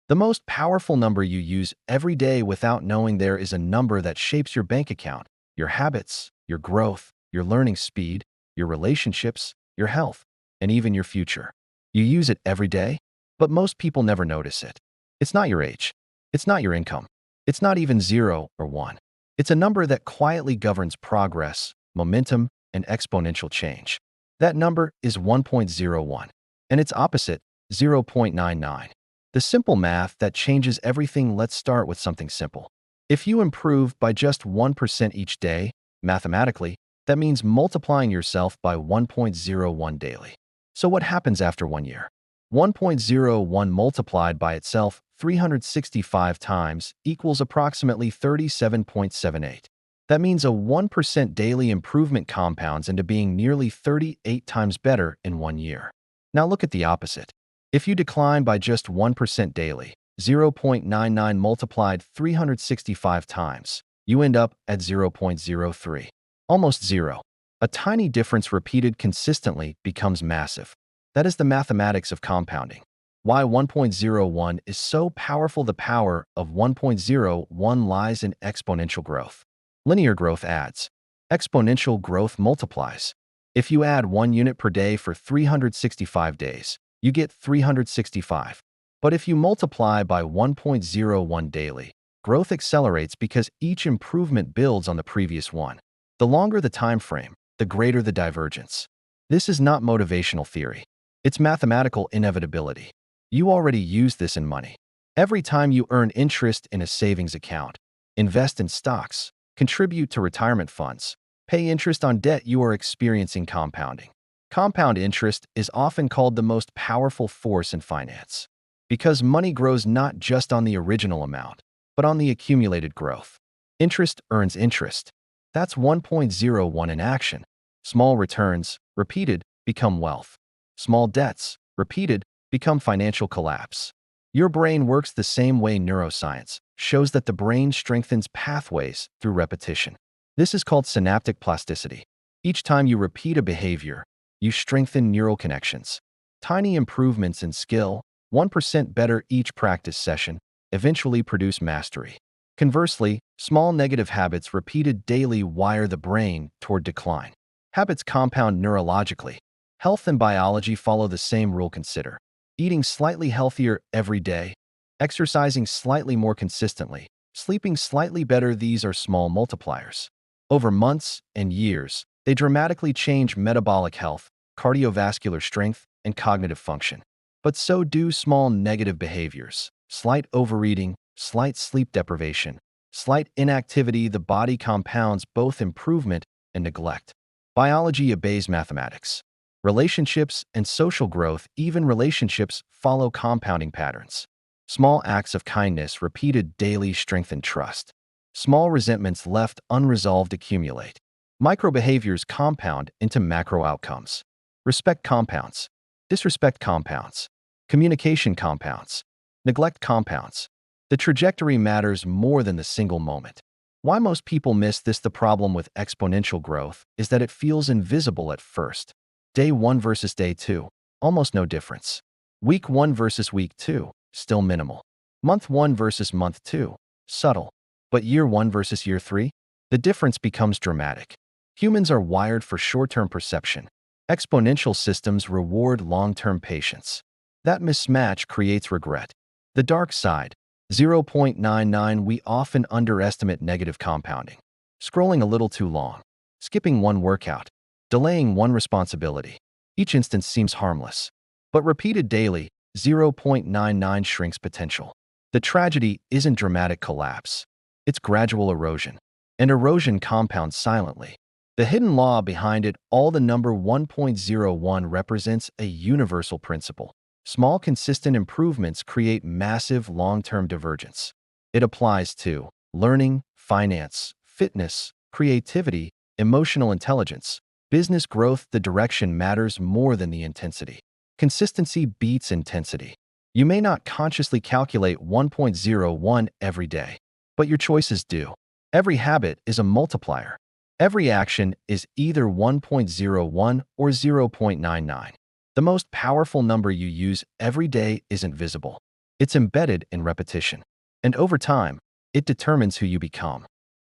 The most powerful number you use every day without knowing there is a number that shapes your bank account, your habits, your growth, your learning speed, your relationships, your health, and even your future. You use it every day, but most people never notice it. It's not your age. It's not your income. It's not even 0 or 1. It's a number that quietly governs progress, momentum, and exponential change. That number is 1.01, and its opposite, 0.99. The simple math that changes everything. Let's start with something simple. If you improve by just 1% each day, mathematically, that means multiplying yourself by 1.01 daily. So what happens after 1 year? 1.01 multiplied by itself 365 times equals approximately 37.78. That means a 1% daily improvement compounds into being nearly 38 times better in 1 year. Now look at the opposite. If you decline by just 1% daily, 0.99 multiplied 365 times, you end up at 0.03. Almost zero. A tiny difference repeated consistently becomes massive. That is the mathematics of compounding. Why 1.01 is so powerful. The power of 1.01 lies in exponential growth. Linear growth adds. Exponential growth multiplies. If you add 1 unit per day for 365 days, you get 365. But if you multiply by 1.01 daily, growth accelerates because each improvement builds on the previous one. The longer the time frame, the greater the divergence. This is not motivational theory. It's mathematical inevitability. You already use this in money. Every time you earn interest in a savings account, invest in stocks, contribute to retirement funds, pay interest on debt, you are experiencing compounding. Compound interest is often called the most powerful force in finance because money grows not just on the original amount, but on the accumulated growth. Interest earns interest. That's 1.01 in action. Small returns, repeated, become wealth. Small debts, repeated, become financial collapse. Your brain works the same way. Neuroscience shows that the brain strengthens pathways through repetition. This is called synaptic plasticity. Each time you repeat a behavior, you strengthen neural connections. Tiny improvements in skill, 1% better each practice session, eventually produce mastery. Conversely, small negative habits repeated daily wire the brain toward decline. Habits compound neurologically. Health and biology follow the same rule. Consider eating slightly healthier every day, exercising slightly more consistently, sleeping slightly better. These are small multipliers. Over months and years, they dramatically change metabolic health, cardiovascular strength, and cognitive function. But so do small negative behaviors. Slight overeating, slight sleep deprivation, slight inactivity. The body compounds both improvement and neglect. Biology obeys mathematics. Relationships and social growth, even relationships, follow compounding patterns. Small acts of kindness repeated daily strengthen trust. Small resentments left unresolved accumulate. Micro behaviors compound into macro outcomes. Respect compounds. Disrespect compounds. Communication compounds. Neglect compounds. The trajectory matters more than the single moment. Why most people miss this? The problem with exponential growth is that it feels invisible at first. Day 1 versus day 2, almost no difference. Week 1 versus week 2, still minimal. Month 1 versus month 2, subtle. But year 1 versus year 3, the difference becomes dramatic. Humans are wired for short-term perception. Exponential systems reward long-term patience. That mismatch creates regret. The dark side, 0.99. We often underestimate negative compounding. Scrolling a little too long. Skipping one workout. Delaying one responsibility. Each instance seems harmless. But repeated daily, 0.99 shrinks potential. The tragedy isn't dramatic collapse. It's gradual erosion. And erosion compounds silently. The hidden law behind it all, the number 1.01 represents a universal principle. Small, consistent improvements create massive long-term divergence. It applies to learning, finance, fitness, creativity, emotional intelligence, business growth. The direction matters more than the intensity. Consistency beats intensity. You may not consciously calculate 1.01 every day, but your choices do. Every habit is a multiplier. Every action is either 1.01 or 0.99. The most powerful number you use every day isn't visible. It's embedded in repetition. And over time, it determines who you become.